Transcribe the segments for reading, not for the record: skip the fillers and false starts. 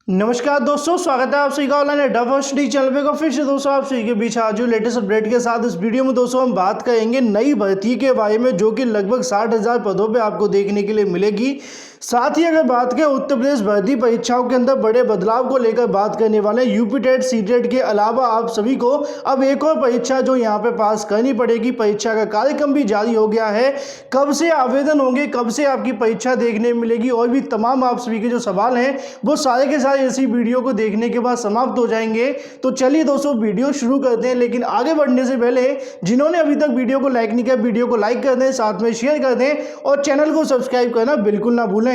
नमस्कार दोस्तों, स्वागत है आप सभी का ऑनलाइन अड्डा फर्स्ट डी चैनल पे। फिर से दोस्तों आप सभी के बीच आज जो लेटेस्ट अपडेट के साथ इस वीडियो में दोस्तों हम बात करेंगे नई भर्ती के बारे में, जो कि लगभग 60,000 पदों पे आपको देखने के लिए मिलेगी। साथ ही अगर बात करें उत्तर प्रदेश भर्ती परीक्षाओं के अंदर बड़े बदलाव को लेकर बात करने वाले हैं। यूपी टेट सी टेट के अलावा आप सभी को अब एक और परीक्षा जो यहाँ पे पास करनी पड़ेगी। परीक्षा का कार्यक्रम भी जारी हो गया है। कब से आवेदन होंगे, कब से आपकी परीक्षा देखने मिलेगी, और भी तमाम आप सभी के जो सवाल हैं वो सारे के सारे इसी वीडियो को देखने के बाद समाप्त हो जाएंगे। तो चलिए दोस्तों वीडियो शुरू करते हैं, लेकिन आगे बढ़ने से पहले जिन्होंने अभी तक वीडियो को लाइक नहीं किया, वीडियो को लाइक कर दें, साथ में शेयर कर दें और चैनल को सब्सक्राइब करना बिल्कुल ना भूलें।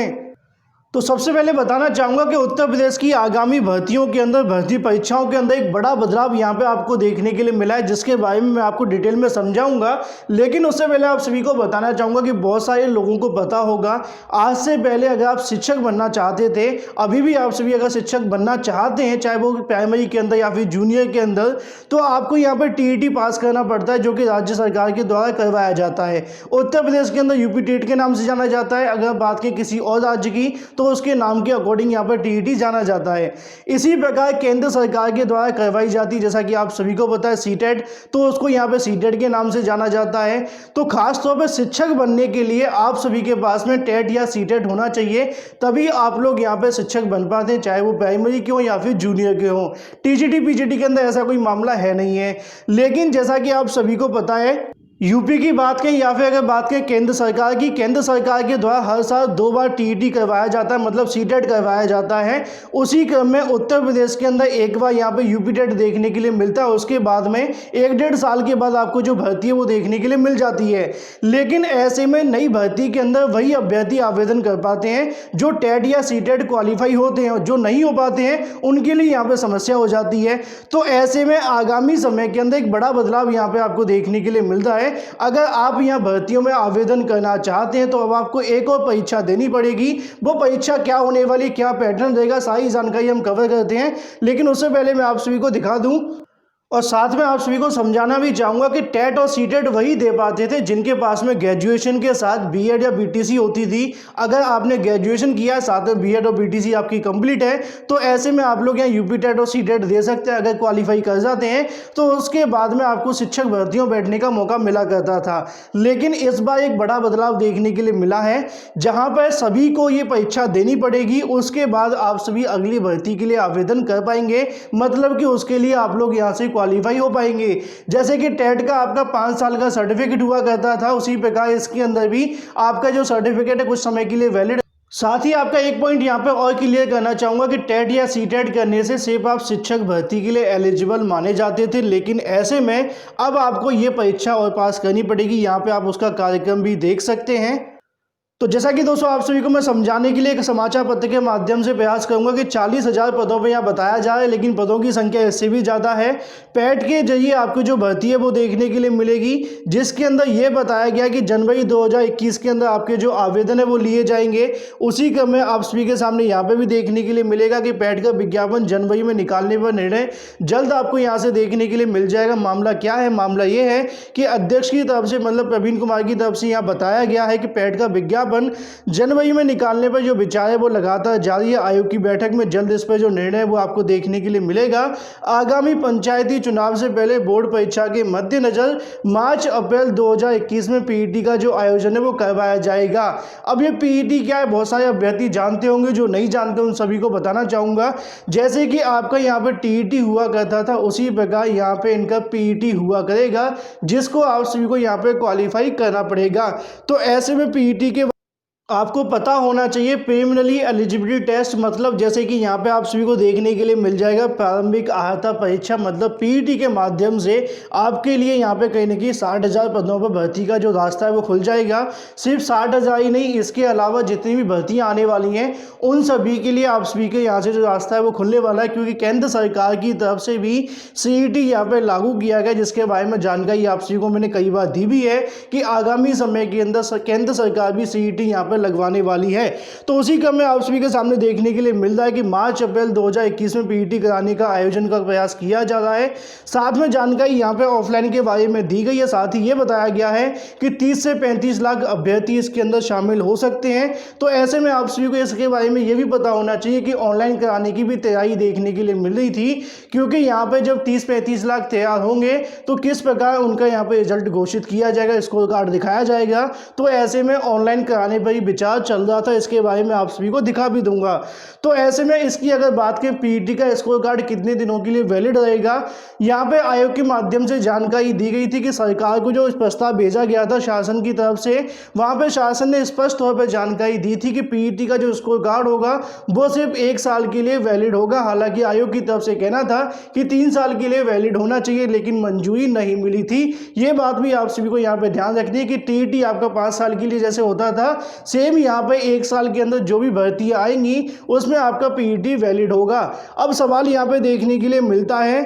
तो सबसे पहले बताना चाहूँगा कि उत्तर प्रदेश की आगामी भर्तियों के अंदर, भर्ती परीक्षाओं के अंदर एक बड़ा बदलाव यहाँ पे आपको देखने के लिए मिला है, जिसके बारे में मैं आपको डिटेल में समझाऊंगा। लेकिन उससे पहले आप सभी को बताना चाहूँगा कि बहुत सारे लोगों को पता होगा, आज से पहले अगर आप शिक्षक बनना चाहते थे, अभी भी आप सभी अगर शिक्षक बनना चाहते हैं, चाहे वो प्राइमरी के अंदर या फिर जूनियर के अंदर, तो आपको यहाँ पर टीईटी पास करना पड़ता है, जो कि राज्य सरकार के द्वारा करवाया जाता है। उत्तर प्रदेश के अंदर यूपी टेट के नाम से जाना जाता है। अगर बात करें किसी और राज्य की तो उसके नाम के अकॉर्डिंग यहाँ पर टीईटी जाना जाता है। इसी प्रकार केंद्र सरकार के द्वारा करवाई जाती है, जैसा कि आप सभी को पता है सीटेट, तो उसको यहाँ पे सीटेट के नाम से जाना जाता है। तो खास तौर पर शिक्षक बनने के लिए आप सभी के पास में टेट या सीटेट होना चाहिए, तभी आप लोग यहाँ पे शिक्षक बन पाते हैं, चाहे वो प्राइमरी के हो या फिर जूनियर के हो। टीजीटी पीजीटी के अंदर ऐसा कोई मामला है नहीं है। लेकिन जैसा कि आप सभी को पता है, यूपी की बात करें या फिर अगर बात करें केंद्र सरकार की, केंद्र सरकार के द्वारा हर साल 2 बार टीईटी करवाया जाता है, मतलब सीटेट करवाया जाता है। उसी क्रम में उत्तर प्रदेश के अंदर एक बार यहाँ पे यूपी टेट देखने के लिए मिलता है। उसके बाद में 1-1.5 साल के बाद आपको जो भर्ती है वो देखने के लिए मिल जाती है। लेकिन ऐसे में नई भर्ती के अंदर वही अभ्यर्थी आवेदन कर पाते हैं जो टेट या सीटेट क्वालिफाई होते हैं, और जो नहीं हो पाते हैं उनके लिए यहाँ पे समस्या हो जाती है। तो ऐसे में आगामी समय के अंदर एक बड़ा बदलाव यहाँ पे आपको देखने के लिए मिलता है। अगर आप यहां भर्तियों में आवेदन करना चाहते हैं तो अब आपको एक और परीक्षा देनी पड़ेगी। वो परीक्षा क्या होने वाली, क्या पैटर्न रहेगा, सारी जानकारी हम कवर करते हैं। लेकिन उससे पहले मैं आप सभी को दिखा दूं और साथ में आप सभी को समझाना भी चाहूँगा कि टेट और सीटेट वही दे पाते थे जिनके पास में ग्रेजुएशन के साथ बीएड या बीटीसी होती थी। अगर आपने ग्रेजुएशन किया है, साथ में बीएड और बीटीसी आपकी कंप्लीट है, तो ऐसे में आप लोग यहाँ यूपी टेट और सीटेट दे सकते हैं। अगर क्वालिफाई कर जाते हैं तो उसके बाद में आपको शिक्षक भर्तियों बैठने का मौका मिला करता था। लेकिन इस बार एक बड़ा बदलाव देखने के लिए मिला है, जहाँ पर सभी को ये परीक्षा देनी पड़ेगी। उसके बाद आप सभी अगली भर्ती के लिए आवेदन कर पाएंगे, मतलब कि उसके लिए आप लोग यहाँ से क्वालिफाई हो पाएंगे। जैसे कि टेट का आपका 5 साल का सर्टिफिकेट हुआ करता था, उसी प्रकार इसके अंदर भी आपका जो सर्टिफिकेट है कुछ समय के लिए वैलिड। साथ ही आपका एक पॉइंट यहाँ पे और क्लियर करना चाहूँगा कि टेट या सीटेट करने से सिर्फ आप शिक्षक भर्ती के लिए एलिजिबल माने जाते थे, लेकिन ऐसे में अब आपको ये परीक्षा और पास करनी पड़ेगी। यहाँ पे आप उसका कार्यक्रम भी देख सकते हैं। तो जैसा कि दोस्तों आप सभी को मैं समझाने के लिए एक समाचार पत्र के माध्यम से प्रयास करूंगा कि 40,000 पदों पर यहाँ बताया जा रहा है, लेकिन पदों की संख्या इससे भी ज़्यादा है। पैट के जरिए आपको जो भर्ती है वो देखने के लिए मिलेगी, जिसके अंदर ये बताया गया कि जनवरी 2021 के अंदर आपके जो आवेदन है वो लिए जाएंगे। उसी क्रम में आप सभी के सामने यहाँ पर भी देखने के लिए मिलेगा कि पैट का विज्ञापन जनवरी में निकालने पर निर्णय जल्द आपको यहाँ से देखने के लिए मिल जाएगा। मामला क्या है? मामला ये है कि अध्यक्ष की तरफ से, मतलब प्रवीण कुमार की तरफ से यहाँ बताया गया है कि पैट का विज्ञापन जनवरी में निकालने पर जो विचार है वो लगातार जारी है। आयोग की बैठक में जल्द इस पर जो निर्णय है वो आपको देखने के लिए मिलेगा। आगामी पंचायती चुनाव से पहले बोर्ड परीक्षा के मद्देनजर मार्च अप्रैल 2021 में पीईटी का जो आयोजन है वो करवाया जाएगा। अब ये पीईटी क्या है, बहुत सारे अभ्यर्थी जानते होंगे, जो नहीं जानते उन सभी को बताना चाहूंगा। जैसे कि आपका यहाँ पर टीईटी हुआ करता था, उसी प्रकार यहाँ पे इनका पीईटी हुआ करेगा, जिसको आप सभी को यहाँ पे क्वालिफाई करना पड़ेगा। तो ऐसे में पीईटी के आपको पता होना चाहिए प्रीलिमिनरी एलिजिबिलिटी टेस्ट, मतलब जैसे कि यहाँ पे आप सभी को देखने के लिए मिल जाएगा प्रारंभिक अर्हता परीक्षा, मतलब पीईटी के माध्यम से आपके लिए यहाँ पे कहीं ना कहीं 60,000 पदों पर भर्ती का जो रास्ता है वो खुल जाएगा। सिर्फ 60,000 ही नहीं, इसके अलावा जितनी भी भर्तियाँ आने वाली हैं उन सभी के लिए आप सभी के यहाँ से जो रास्ता है वो खुलने वाला है, क्योंकि केंद्र सरकार की तरफ से भी सीईटी यहाँ पर लागू किया गया, जिसके बारे में जानकारी आप सभी को मैंने कई बार दी भी है कि आगामी समय के अंदर केंद्र सरकार भी सीईटी यहाँ पर पे लगवाने वाली है। तो उसी क्रम में आप सभी के सामने देखने के लिए मिल रहा है कि मार्च अप्रैल 2021 में पीईटी कराने का आयोजन का प्रयास किया जा रहा है। साथ में जानकारी यहाँ पे ऑफलाइन के बारे में दी गई है। साथ ही ये बताया गया है कि 30 से 35 लाख अभ्यर्थी इसके अंदर शामिल हो सकते हैं। तो ऐसे में आप सभी को इसके बारे में ये भी पता होना चाहिए कि ऑनलाइन कराने की भी तैयारी देखने के लिए मिल रही थी, क्योंकि यहाँ पे जब 30-35 लाख तैयार होंगे तो किस प्रकार उनका यहाँ पे रिजल्ट घोषित किया जाएगा, स्कोर कार्ड दिखाया जाएगा। तो ऐसे में ऑनलाइन कराने पर ही विचार चल रहा था, इसके बारे में आप सभी को दिखा भी दूंगा। तो ऐसे में इसकी अगर बात करें पीईटी का स्कोर कार्ड कितने दिनों के लिए वैलिड रहेगा, यहाँ पे आयोग के माध्यम से जानकारी दी गई थी कि सरकार को जो प्रस्ताव भेजा गया था शासन की तरफ से, वहाँ पे शासन ने स्पष्ट तौर पर जानकारी दी थी कि पीईटी का जो स्कोर कार्ड होगा वो सिर्फ 1 साल के लिए वैलिड होगा। हालांकि आयोग की तरफ से कहना था कि 3 साल के लिए वैलिड होना चाहिए, लेकिन मंजूरी नहीं मिली थी। ये बात भी आप सभी को यहाँ पे ध्यान रखनी है कि टीईटी आपका 5 साल के लिए जैसे होता था, सेम यहाँ पे 1 साल के अंदर जो भी भर्तियां आएंगी उसमें आपका पीईटी वैलिड होगा। अब सवाल यहाँ पे देखने के लिए मिलता है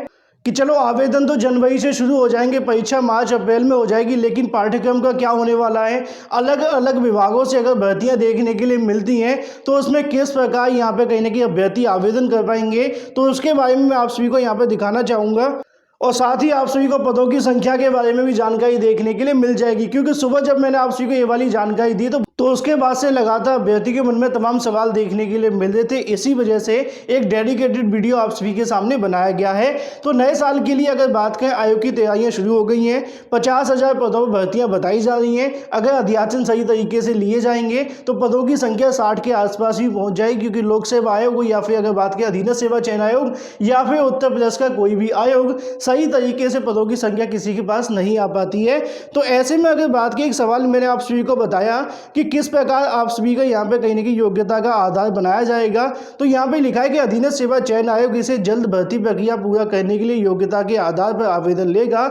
कि चलो आवेदन तो जनवरी से शुरू हो जाएंगे, परीक्षा मार्च अप्रैल में हो जाएगी, लेकिन पाठ्यक्रम का क्या होने वाला है। अलग अलग विभागों से अगर भर्तियां देखने के लिए मिलती हैं तो उसमें किस प्रकार यहाँ पे कहीं ना कहीं अभ्यर्थी आवेदन कर पाएंगे, तो उसके बारे में मैं आप सभी को यहाँ पे दिखाना चाहूँगा। और साथ ही आप सभी को पदों की संख्या के बारे में भी जानकारी देखने के लिए मिल जाएगी, क्योंकि सुबह जब मैंने आप सभी को ये वाली जानकारी दी तो उसके बाद से लगातार अभ्यर्थी के मन में तमाम सवाल देखने के लिए मिल रहे थे। इसी वजह से एक डेडिकेटेड वीडियो आप सभी के सामने बनाया गया है। तो नए साल के लिए अगर बात करें, आयोग की तैयारियां शुरू हो गई हैं। 50,000 पदों पर भर्तियां बताई जा रही हैं। अगर अध्याचन सही तरीके से लिए जाएंगे तो पदों की संख्या 60 के आसपास ही पहुंच जाएगी, क्योंकि लोक सेवा आयोग या फिर अगर बात करें अधीनस्थ सेवा चयन आयोग या फिर उत्तर प्रदेश का कोई भी आयोग, सही तरीके से पदों की संख्या किसी के पास नहीं आ पाती है। तो ऐसे में अगर बात की, एक सवाल मैंने आप सभी को बताया कि किस प्रकार आप सभी का यहाँ पे कहीं ना कहीं योग्यता का आधार बनाया जाएगा। तो यहाँ पे लिखा है कि अधीनस्थ सेवा चयन आयोग इसे जल्द भर्ती प्रक्रिया पूरा करने के लिए योग्यता के आधार पर आवेदन लेगा।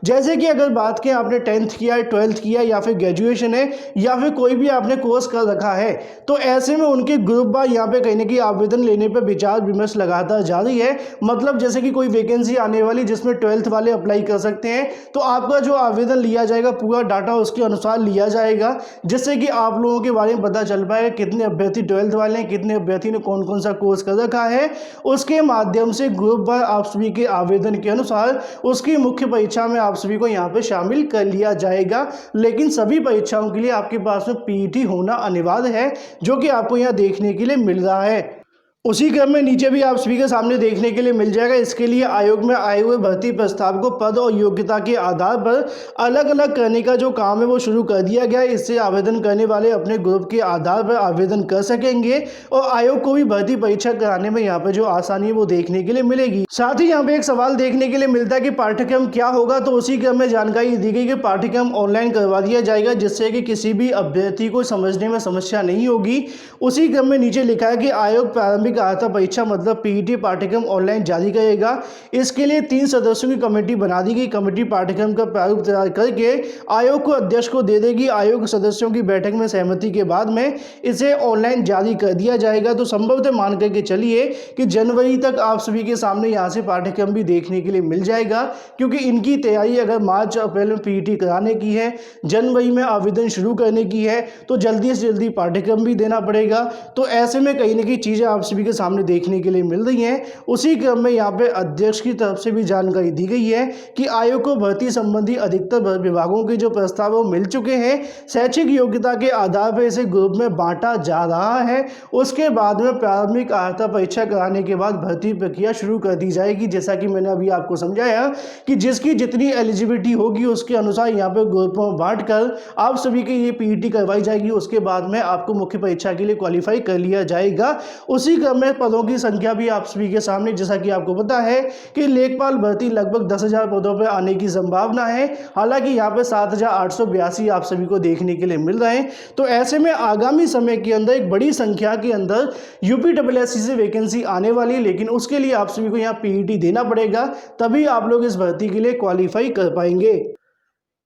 जैसे कि अगर बात करें आपने 10th किया है, 12th किया या फिर ग्रेजुएशन है या फिर कोई भी आपने कोर्स कर रखा है, तो ऐसे में उनके ग्रुप बाय यहाँ पे कहीं ना कहीं आवेदन लेने पर विचार विमर्श लगातार जारी है। मतलब जैसे कि कोई वैकेंसी आने वाली जिसमें 12th वाले अप्लाई कर सकते हैं, तो आपका जो आवेदन लिया जाएगा पूरा डाटा उसके अनुसार लिया जाएगा, जिससे कि आप लोगों के बारे में पता चल पाएगा कितने अभ्यर्थी 12th वाले हैं, कितने अभ्यर्थी ने कौन कौन सा कोर्स कर रखा है। उसके माध्यम से ग्रुप बाय आप सभी के आवेदन के अनुसार उसकी मुख्य परीक्षा में आप सभी को यहाँ पे शामिल कर लिया जाएगा। लेकिन सभी परीक्षाओं के लिए आपके पास में पीईटी होना अनिवार्य है, जो कि आपको यहाँ देखने के लिए मिल रहा है। उसी क्रम में नीचे भी आप सभी के सामने देखने के लिए मिल जाएगा। इसके लिए आयोग में आए हुए भर्ती प्रस्ताव को पद और योग्यता के आधार पर अलग अलग करने का जो काम है वो शुरू कर दिया गया है। इससे आवेदन करने वाले अपने ग्रुप के आधार पर आवेदन कर सकेंगे और आयोग को भी भर्ती परीक्षा कराने में यहाँ पर जो आसानी है वो देखने के लिए मिलेगी। साथ ही यहाँ पे एक सवाल देखने के लिए मिलता है कि पाठ्यक्रम क्या होगा, तो उसी क्रम में जानकारी दी गई कि पाठ्यक्रम ऑनलाइन करवा दिया जाएगा, जिससे कि किसी भी अभ्यर्थी को समझने में समस्या नहीं होगी। उसी क्रम में नीचे लिखा है कि आयोग प्रारंभिक अर्हता परीक्षा मतलब पीईटी पाठ्यक्रम ऑनलाइन जारी करेगा। इसके लिए 3 सदस्यों की कमेटी बना दी गई। कमेटी पाठ्यक्रम का प्रारूप तैयार करके आयोग को अध्यक्ष को दे देगी। आयोग सदस्यों की बैठक में सहमति के बाद में इसे ऑनलाइन जारी कर दिया जाएगा। तो संभवतः मान करके चलिए कि जनवरी तक आप सभी के सामने यहाँ से पाठ्यक्रम भी देखने के लिए मिल जाएगा, क्योंकि इनकी तैयारी अगर मार्च अप्रैल में पीईटी कराने की है, जनवरी में आवेदन शुरू करने की है, तो जल्दी से जल्दी पाठ्यक्रम भी देना पड़ेगा। तो ऐसे में कहीं ना कहीं चीज़ें आप सभी के सामने देखने के लिए मिल रही हैं। उसी क्रम में यहाँ पे अध्यक्ष की तरफ से भी जानकारी दी गई है कि आयोग को भर्ती संबंधी अधिकतर विभागों के जो प्रस्ताव वो मिल चुके हैं। शैक्षिक योग्यता के आधार पर इसे ग्रुप में बांटा जा रहा है। उसके बाद में प्रारंभिक अर्हता परीक्षा कराने के बाद भर्ती प्रक्रिया शुरू कर दी जाएगी। जैसा कि मैंने अभी आपको समझाया कि जिसकी जितनी एलिजिबिलिटी होगी उसके अनुसार यहाँ पे ग्रुपों में बांट कर आप सभी की ये पीईटी करवाई जाएगी। उसके बाद में आपको मुख्य परीक्षा के लिए क्वालिफाई कर लिया जाएगा। उसी क्रम में पदों की संख्या भी आप सभी के सामने, जैसा कि आपको पता है कि लेखपाल भर्ती लगभग 10,000 पदों पर आने की संभावना है। हालांकि यहाँ पे 7,882 आप सभी को देखने के लिए मिल रहे हैं। तो ऐसे में आगामी समय के अंदर एक बड़ी संख्या के अंदर यूपीएससी से वैकेंसी आने वाली है, लेकिन उसके लिए आप सभी को यहाँ पीईटी देना पड़ेगा, तभी आप लोग इस भर्ती के लिए क्वालिफाई कर पाएंगे।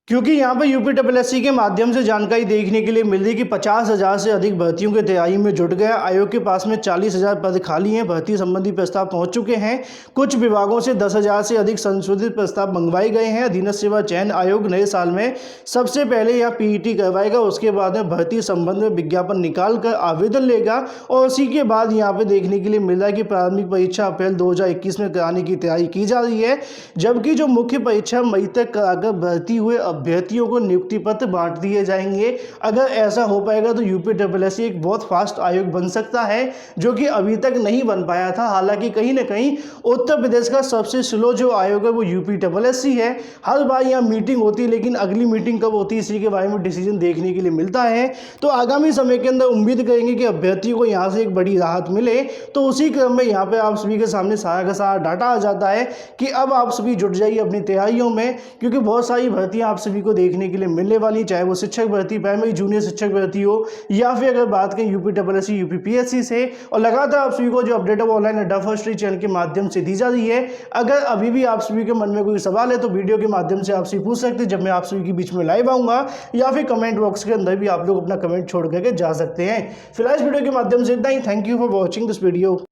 क्योंकि यहाँ पे यूपीएससी के माध्यम से जानकारी देखने के लिए मिल रही कि 50,000 से अधिक भर्तियों की तैयारी में जुट गया। आयोग के पास में 40,000 पद खाली हैं। भर्ती संबंधी प्रस्ताव पहुंच चुके हैं। कुछ विभागों से 10,000 से अधिक संशोधित प्रस्ताव मंगवाए गए हैं। अधीनस्थ सेवा चयन आयोग नए साल में सबसे पहले यह पीईटी करवाएगा। उसके बाद में भर्ती संबंध में विज्ञापन निकाल कर आवेदन लेगा और उसी के बाद यहाँ पे देखने के लिए मिल रहा है कि प्रारंभिक परीक्षा अप्रैल 2021 में कराने की तैयारी की जा रही है, जबकि जो मुख्य परीक्षा मई तक कराकर भर्ती हुए अभ्यर्थियों को नियुक्ति पत्र बांट दिए जाएंगे। अगर ऐसा हो पाएगा तो यूपीएससी एक बहुत फास्ट आयोग बन सकता है, जो कि अभी तक नहीं बन पाया था। हालांकि कहीं ना कहीं उत्तर प्रदेश का सबसे स्लो जो आयोग है वो यूपीएससी है। हर बार यहाँ मीटिंग होती है, लेकिन अगली मीटिंग कब होती है इसी के बारे में डिसीजन देखने के लिए मिलता है। तो आगामी समय के अंदर उम्मीद करेंगे कि अभ्यर्थियों को यहाँ से एक बड़ी राहत मिले। तो उसी क्रम में यहाँ पे आप सभी के सामने सारा का सारा डाटा आ जाता है कि अब आप सभी जुट जाइए अपनी तैयारियों में, क्योंकि बहुत सारी भर्तियां आप सभी को देखने के लिए मिलने वाली, चाहे वो शिक्षक भर्ती, प्राइमरी जूनियर शिक्षक भर्ती हो, या फिर अगर बात करें यूपीएससी यूपीपीएससी से। और लगातार आप सभी को जो अपडेट है वो ऑनलाइन अड्डा फर्स्ट स्टडी चैनल के माध्यम से दी जा रही है। अगर अभी भी आप सभी के मन में कोई सवाल है तो वीडियो के माध्यम से आपसे पूछ सकते हैं, जब मैं आप सभी के बीच में लाइव आऊंगा, या फिर कमेंट बॉक्स के अंदर भी आप लोग अपना कमेंट छोड़ करके जा सकते हैं। फिलहाल इस वीडियो के माध्यम से इतना ही। Thank you for watching this video.